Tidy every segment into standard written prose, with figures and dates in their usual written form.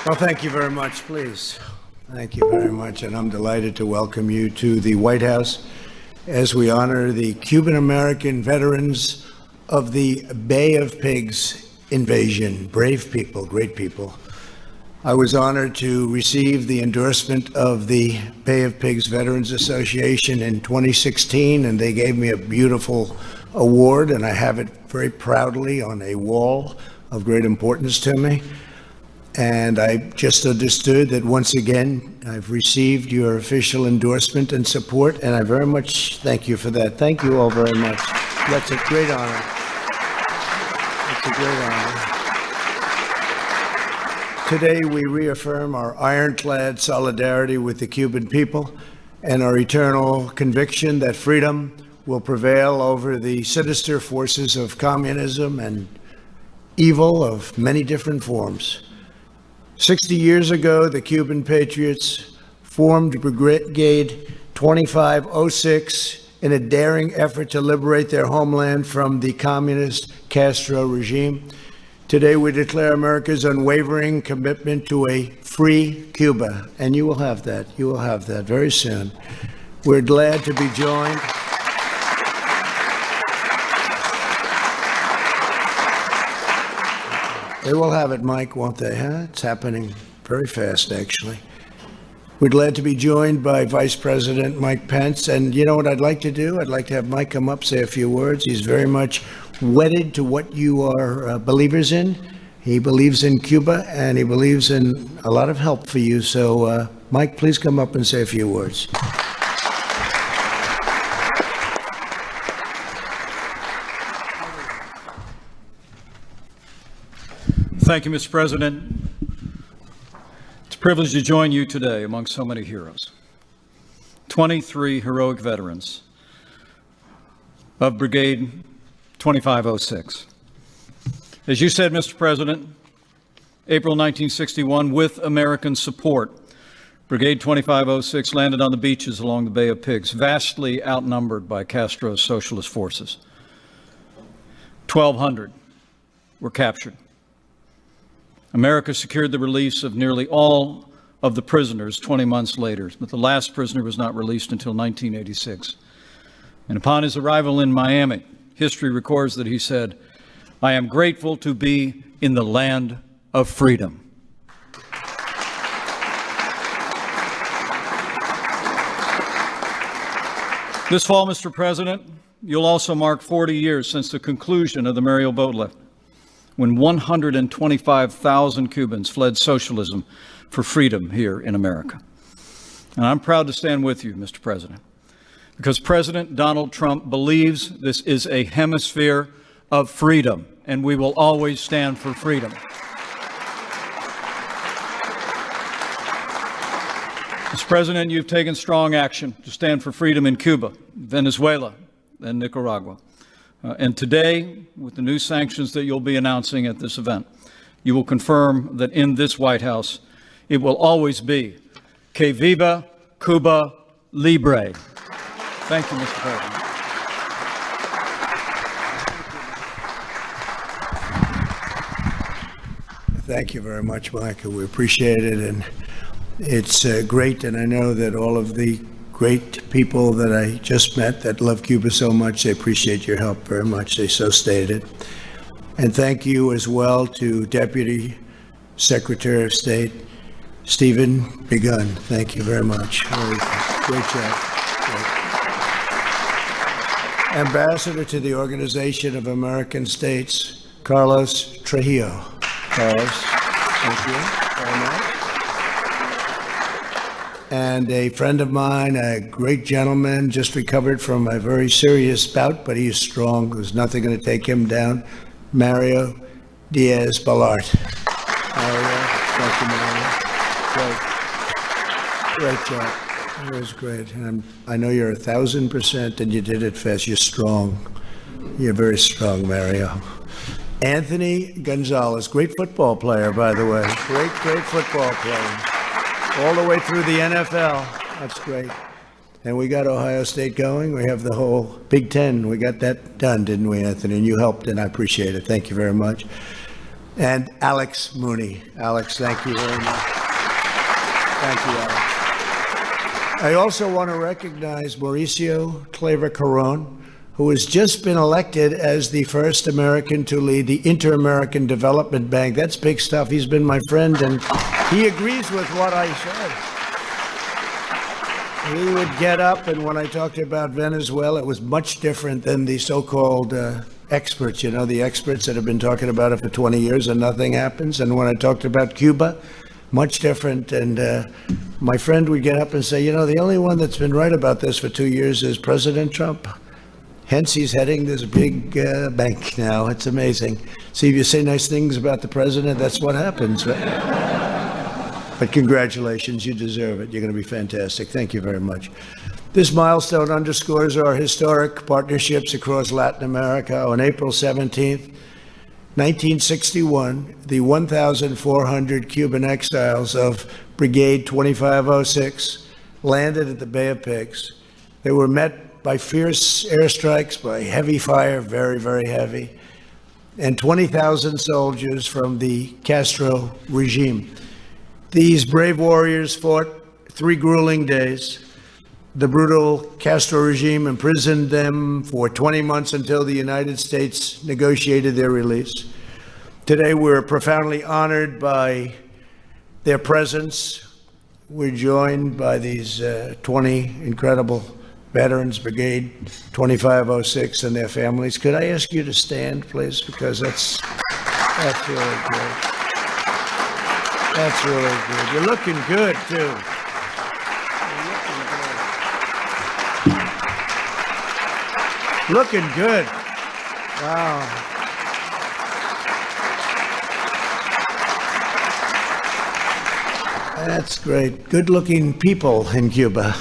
Well, thank you very much, please. Thank you very much, and I'm delighted to welcome you to the White House as we honor the Cuban-American veterans of the Bay of Pigs invasion. Brave people, great people. I was honored to receive the endorsement of the Bay of Pigs Veterans Association in 2016, and they gave me a beautiful award, and I have it very proudly on a wall of great importance to me. And I just understood that once again, I've received your official endorsement and support, and I very much thank you for that. Thank you all very much. That's a great honor. It's a great honor. Today, we reaffirm our ironclad solidarity with the Cuban people and our eternal conviction that freedom will prevail over the sinister forces of communism and evil of many different forms. 60 years ago, the Cuban patriots formed Brigade 2506 in a daring effort to liberate their homeland from the communist Castro regime. Today, we declare America's unwavering commitment to a free Cuba, and you will have that. You will have that very soon. We're glad to be joined. They will have it, Mike, won't they? Huh? It's happening very fast, actually. We're glad to be joined by Vice President Mike Pence. And you know what I'd like to do? I'd like to have Mike come up, say a few words. He's very much wedded to what you are believers in. He believes in Cuba, and he believes in a lot of help for you. So, Mike, please come up and say a few words. Thank you, Mr. President. It's a privilege to join you today among so many heroes. 23 heroic veterans of Brigade 2506. As you said, Mr. President, April 1961, with American support, Brigade 2506 landed on the beaches along the Bay of Pigs, vastly outnumbered by Castro's socialist forces. 1,200 were captured. America secured the release of nearly all of the prisoners 20 months later, but the last prisoner was not released until 1986. And upon his arrival in Miami, history records that he said, "I am grateful to be in the land of freedom." This fall, Mr. President, you'll also mark 40 years since the conclusion of the Mariel boat lift, when 125,000 Cubans fled socialism for freedom here in America. And I'm proud to stand with you, Mr. President, because President Donald Trump believes this is a hemisphere of freedom, and we will always stand for freedom. Mr. President, you've taken strong action to stand for freedom in Cuba, Venezuela, and Nicaragua. And today, with the new sanctions that you'll be announcing at this event, you will confirm that in this White House, it will always be Que viva Cuba Libre. Thank you, Mr. President. Thank you very much, Michael. We appreciate it, and it's great, and I know that all of the great people that I just met that love Cuba so much, they appreciate your help very much. They so stated. And thank you as well to Deputy Secretary of State Stephen Begun. Thank you very much. Great job. Great. Ambassador to the Organization of American States, Carlos Trujillo. Carlos, thank you very much. And a friend of mine, a great gentleman, just recovered from a very serious bout, but he is strong. There's nothing going to take him down. Mario Diaz-Balart. Mario, thank you, Mario. Great job. It was great. And I know you're 1,000%, and you did it fast. You're strong. You're very strong, Mario. Anthony Gonzalez, great football player, by the way. Great football player. All the way through the NFL. That's great. And we got Ohio State going. We have the whole Big Ten. We got that done, didn't we, Anthony? And you helped, and I appreciate it. Thank you very much. and Alex Mooney. Alex, thank you very much. Thank you, Alex. I also want to recognize Mauricio Claver-Caron, who has just been elected as the first American to lead the Inter-American Development Bank. That's big stuff. He's been my friend, and he agrees with what I said. He would get up, and when I talked about Venezuela, it was much different than the so-called experts, you know, the experts that have been talking about it for 20 years and nothing happens. And when I talked about Cuba, much different. And my friend would get up and say, you know, the only one that's been right about this for 2 years is President Trump. Hence, he's heading this big bank now. It's amazing. See, if you say nice things about the president, that's what happens, right? But congratulations, you deserve it. You're going to be fantastic. Thank you very much. This milestone underscores our historic partnerships across Latin America. On April 17th, 1961, the 1,400 Cuban exiles of Brigade 2506 landed at the Bay of Pigs. They were met by fierce airstrikes, by heavy fire, very, very heavy, and 20,000 soldiers from the Castro regime. These brave warriors fought 3 grueling days. The brutal Castro regime imprisoned them for 20 months until the United States negotiated their release. Today, we're profoundly honored by their presence. We're joined by these 20 incredible veterans, Brigade 2506 and their families. Could I ask you to stand, please? Because that's really good. That's really good. You're looking good, too. Looking good. Wow. That's great. Good-looking people in Cuba.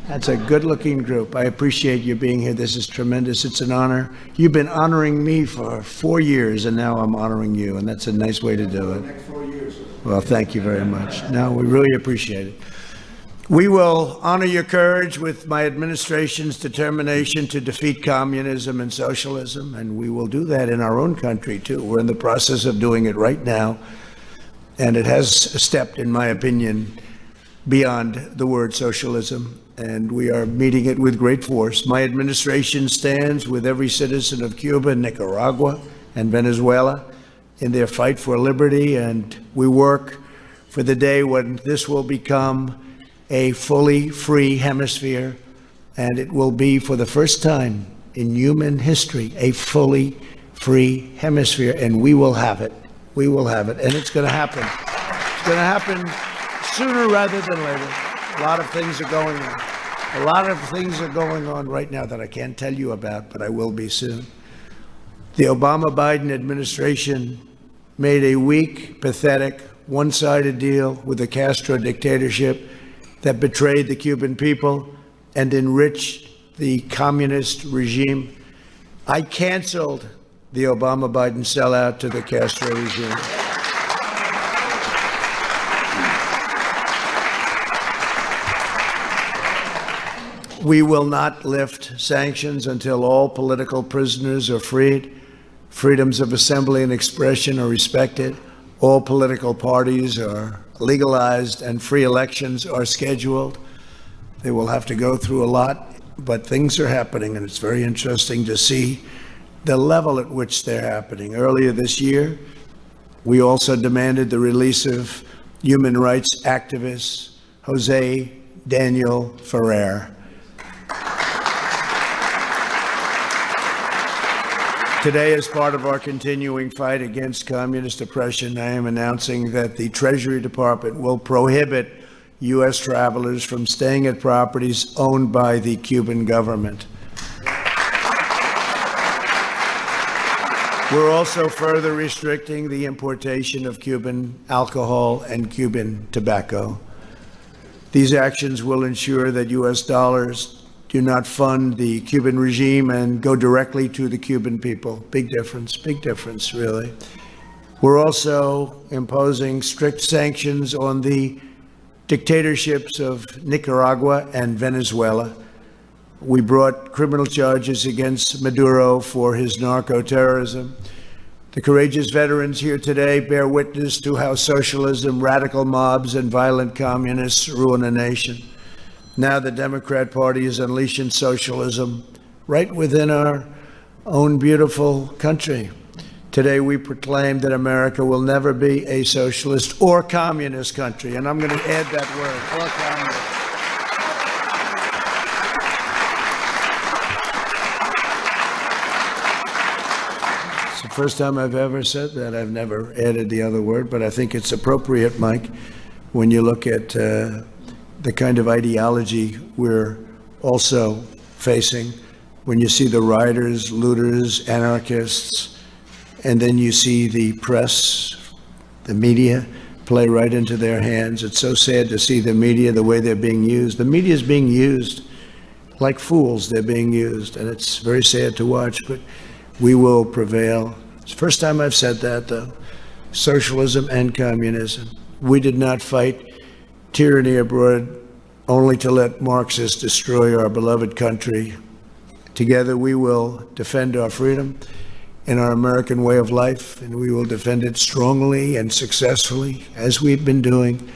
That's a good-looking group. I appreciate you being here. This is tremendous. It's an honor. You've been honoring me for 4 years, and now I'm honoring you, and that's a nice way to do it. The next 4 years. Well, thank you very much. No, we really appreciate it. We will honor your courage with my administration's determination to defeat communism and socialism, and we will do that in our own country, too. We're in the process of doing it right now, and it has stepped, in my opinion, beyond the word socialism, and we are meeting it with great force. My administration stands with every citizen of Cuba, Nicaragua, and Venezuela in their fight for liberty, and we work for the day when this will become a fully free hemisphere, and it will be, for the first time in human history, a fully free hemisphere, and we will have it. We will have it, and it's going to happen. It's going to happen sooner rather than later. A lot of things are going on. A lot of things are going on right now that I can't tell you about, but I will be soon. The Obama-Biden administration made a weak, pathetic, one-sided deal with the Castro dictatorship that betrayed the Cuban people and enriched the communist regime. I canceled the Obama-Biden sellout to the Castro regime. We will not lift sanctions until all political prisoners are freed, freedoms of assembly and expression are respected, all political parties are legalized, and free elections are scheduled. They will have to go through a lot, but things are happening, and it's very interesting to see the level at which they're happening. Earlier this year, we also demanded the release of human rights activist Jose Daniel Ferrer. Today, as part of our continuing fight against communist oppression, I am announcing that the Treasury Department will prohibit U.S. travelers from staying at properties owned by the Cuban government. We're also further restricting the importation of Cuban alcohol and Cuban tobacco. These actions will ensure that U.S. dollars do not fund the Cuban regime and go directly to the Cuban people. Big difference, really. We're also imposing strict sanctions on the dictatorships of Nicaragua and Venezuela. We brought criminal charges against Maduro for his narco-terrorism. The courageous veterans here today bear witness to how socialism, radical mobs, and violent communists ruin a nation. Now the Democrat Party is unleashing socialism right within our own beautiful country. Today we proclaim that America will never be a socialist or communist country, and I'm going to add that word, or communist. It's the first time I've ever said that. I've never added the other word, but I think it's appropriate, Mike, when you look at the kind of ideology we're also facing, when you see the rioters, looters, anarchists, and then you see the press, the media, play right into their hands. It's so sad to see the media, the way they're being used. The media is being used like fools. They're being used, and it's very sad to watch, but we will prevail. It's the first time I've said that, though. Socialism and communism. We did not fight tyranny abroad only to let Marxists destroy our beloved country. Together we will defend our freedom and our American way of life, and we will defend it strongly and successfully, as we've been doing.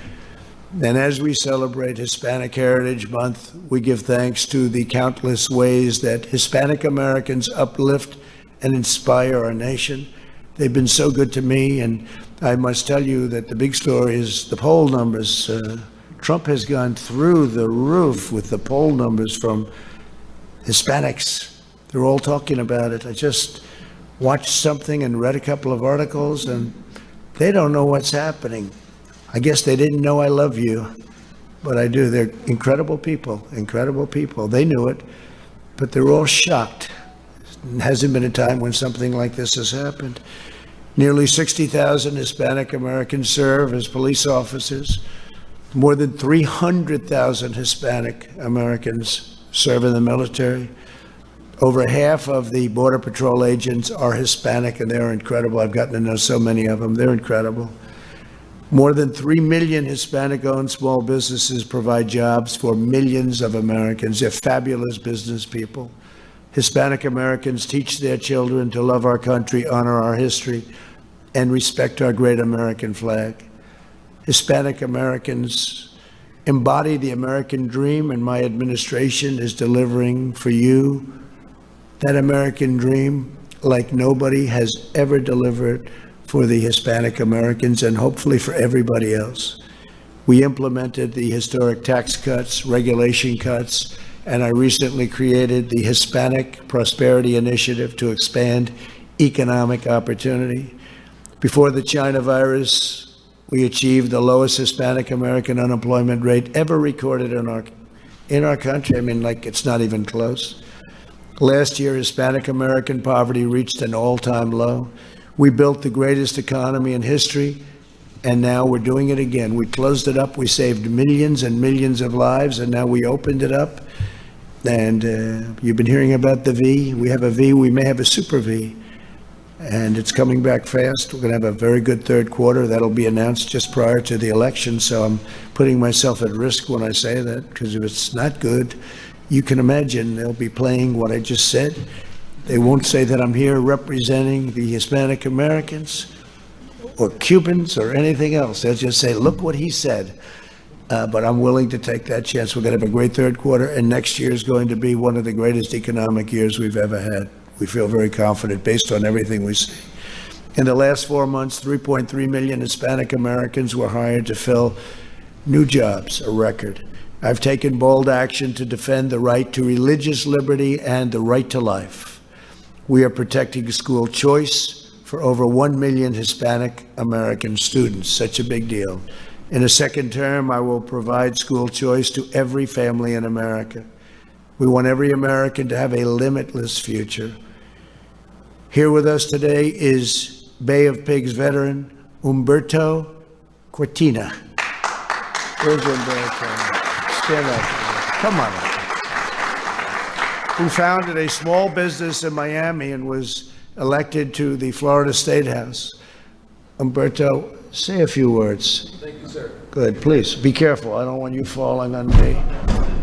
And as we celebrate Hispanic Heritage Month, we give thanks to the countless ways that Hispanic Americans uplift and inspire our nation. They've been so good to me, and I must tell you that the big story is the poll numbers. Trump has gone through the roof with the poll numbers from Hispanics. They're all talking about it. I just watched something and read a couple of articles, and they don't know what's happening. I guess they didn't know I love you, but I do. They're incredible people, incredible people. They knew it, but they're all shocked. It hasn't been a time when something like this has happened. Nearly 60,000 Hispanic Americans serve as police officers. More than 300,000 Hispanic Americans serve in the military. Over half of the Border Patrol agents are Hispanic, and they're incredible. I've gotten to know so many of them. They're incredible. More than 3 million Hispanic-owned small businesses provide jobs for millions of Americans. They're fabulous business people. Hispanic Americans teach their children to love our country, honor our history, and respect our great American flag. Hispanic Americans embody the American dream, and my administration is delivering for you that American dream like nobody has ever delivered for the Hispanic Americans, and hopefully for everybody else. We implemented the historic tax cuts, regulation cuts, and I recently created the Hispanic Prosperity Initiative to expand economic opportunity. Before the China virus, we achieved the lowest Hispanic American unemployment rate ever recorded in our country. I mean, like, it's not even close. Last year, Hispanic American poverty reached an all-time low. We built the greatest economy in history, and now we're doing it again. We closed it up. We saved millions and millions of lives, and now we opened it up. And you've been hearing about the V. We have a V. We may have a super V, and it's coming back fast. We're going to have a very good third quarter. That'll be announced just prior to the election, so I'm putting myself at risk when I say that, because if it's not good, you can imagine they'll be playing what I just said. They won't say that I'm here representing the Hispanic Americans or Cubans or anything else. They'll just say, look what he said. But I'm willing to take that chance. We're going to have a great third quarter, and next year is going to be one of the greatest economic years we've ever had. We feel very confident based on everything we see. In the last 4 months, 3.3 million Hispanic Americans were hired to fill new jobs, a record. I've taken bold action to defend the right to religious liberty and the right to life. We are protecting school choice for over 1 million Hispanic American students. Such a big deal. In a second term, I will provide school choice to every family in America. We want every American to have a limitless future. Here with us today is Bay of Pigs veteran Humberto Cortina. Where's Humberto? Stand up. Come on. Who founded a small business in Miami and was elected to the Florida State House. Humberto, say a few words. Thank you, sir. Good, please, be careful. I don't want you falling on me.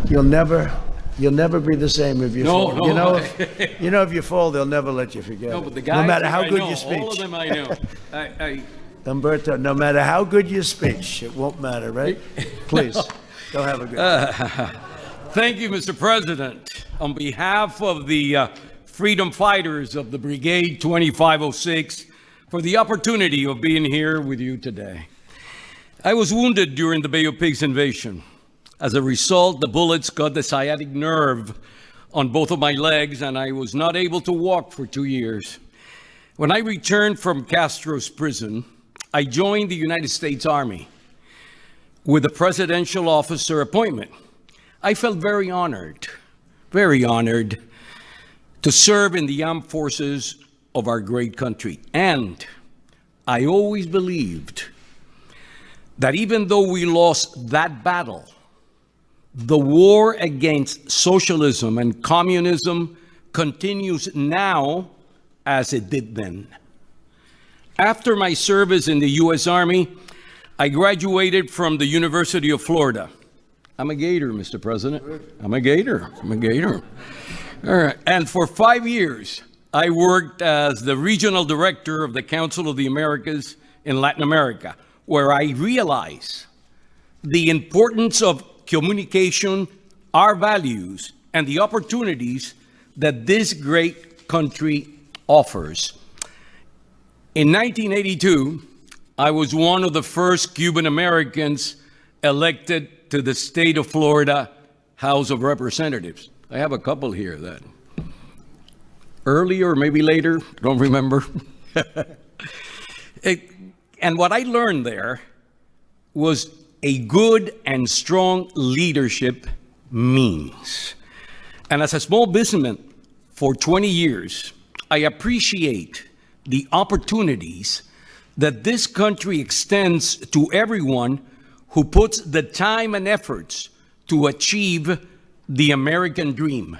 You'll never You'll never be the same if you No, fall. no. You know, if you fall, they'll never let you forget No, it. but the guys no matter that how I good know, your speech. all of them I know. Umberto, no matter how good your speech, it won't matter, right? Please, go have a good day. Thank you, Mr. President. On behalf of the freedom fighters of the Brigade 2506, for the opportunity of being here with you today. I was wounded during the Bay of Pigs invasion. As a result, the bullets cut the sciatic nerve on both of my legs, and I was not able to walk for 2 years. When I returned from Castro's prison, I joined the United States Army with a presidential officer appointment. I felt very honored to serve in the armed forces of our great country. And I always believed that even though we lost that battle, the war against socialism and communism continues now as it did then. After my service in the U.S. Army, I graduated from the University of Florida. I'm a Gator, Mr. President. I'm a Gator. All right. And for 5 years, I worked as the regional director of the Council of the Americas in Latin America, where I realized the importance of communication, our values, and the opportunities that this great country offers. In 1982, I was one of the first Cuban Americans elected to the state of Florida House of Representatives. I have a couple here that earlier or maybe later, don't remember. And what I learned there was a good and strong leadership means. And as a small businessman for 20 years, I appreciate the opportunities that this country extends to everyone who puts the time and efforts to achieve the American dream,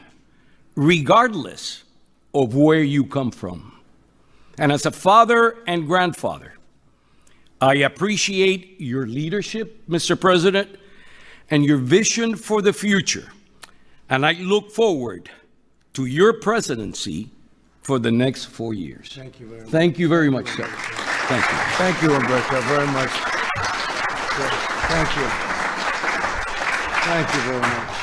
regardless of where you come from. And as a father and grandfather, I appreciate your leadership, Mr. President, and your vision for the future. And I look forward to your presidency for the next 4 years. Thank you very much. Thank you very much, sir. Thank you. Thank you, Umberto, very much. Thank you. Thank you very much.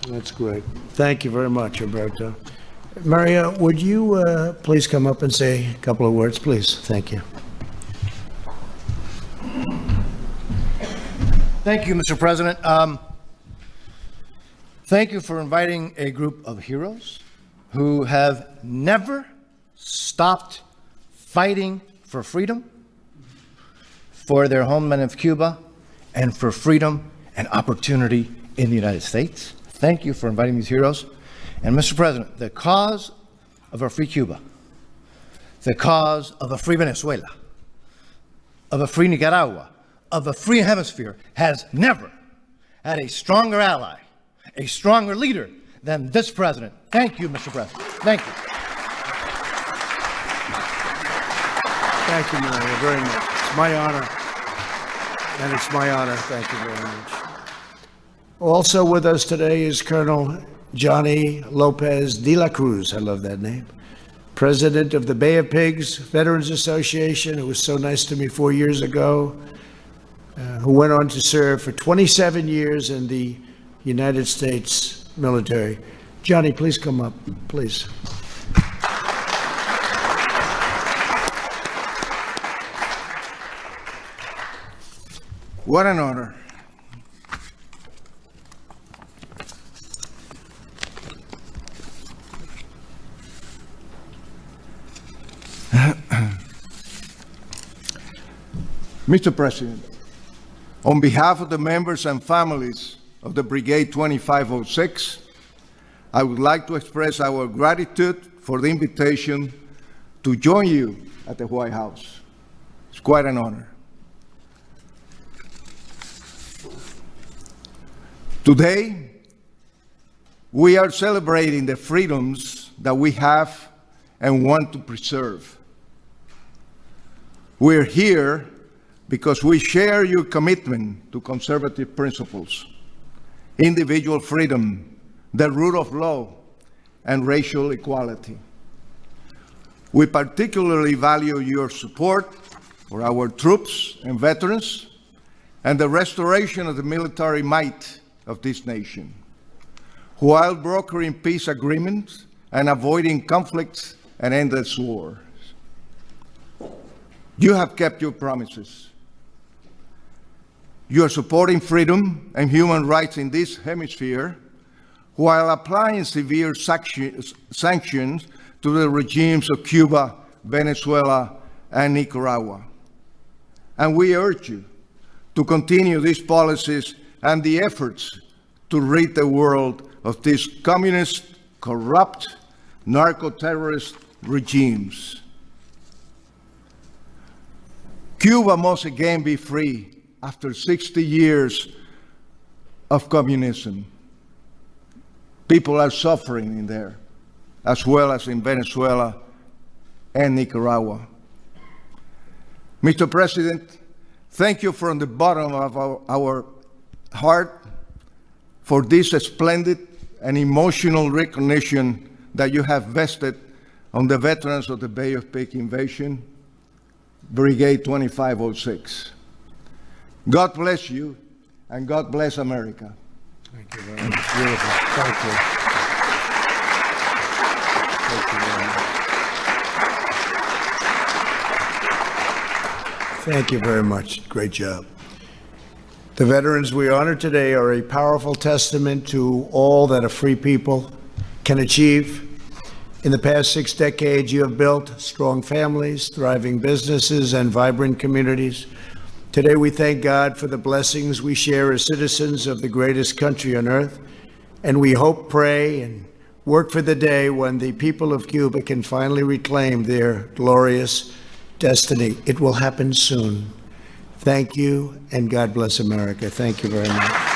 That's great. Thank you very much, Umberto. Maria, would you please come up and say a couple of words, please? Thank you. Thank you, Mr. President. Thank you for inviting a group of heroes who have never stopped fighting for freedom, for their homeland of Cuba, and for freedom and opportunity in the United States. Thank you for inviting these heroes. And Mr. President, the cause of a free Cuba, the cause of a free Venezuela, of a free Nicaragua, of a free hemisphere has never had a stronger ally, a stronger leader than this president. Thank you, Mr. President. Thank you. Thank you, Maria, very much. It's my honor. And it's my honor. Thank you very much. Also with us today is Colonel Johnny Lopez de la Cruz. I love that name. President of the Bay of Pigs Veterans Association, who was so nice to me 4 years ago, who went on to serve for 27 years in the United States military. Johnny, please come up, please. What an honor. Mr. President, on behalf of the members and families of the Brigade 2506, I would like to express our gratitude for the invitation to join you at the White House. It's quite an honor. Today, we are celebrating the freedoms that we have and want to preserve. We're here because we share your commitment to conservative principles individual freedom, the rule of law, and racial equality. We particularly value your support for our troops and veterans and the restoration of the military might of this nation, while brokering peace agreements and avoiding conflicts and endless wars. You have kept your promises. You are supporting freedom and human rights in this hemisphere while applying severe sanctions to the regimes of Cuba, Venezuela, and Nicaragua. And we urge you to continue these policies and the efforts to rid the world of these communist, corrupt, narco-terrorist regimes. Cuba must again be free after 60 years of communism. People are suffering in there, as well as in Venezuela and Nicaragua. Mr. President, thank you from the bottom of our heart for this splendid and emotional recognition that you have vested on the veterans of the Bay of Pigs invasion, Brigade 2506. God bless you, and God bless America. Thank you very much. Beautiful. Thank you. Thank you very much. Thank you very much. Great job. The veterans we honor today are a powerful testament to all that a free people can achieve. In the past 6 decades, you have built strong families, thriving businesses, and vibrant communities. Today, we thank God for the blessings we share as citizens of the greatest country on earth, and we hope, pray, and work for the day when the people of Cuba can finally reclaim their glorious destiny. It will happen soon. Thank you, and God bless America. Thank you very much.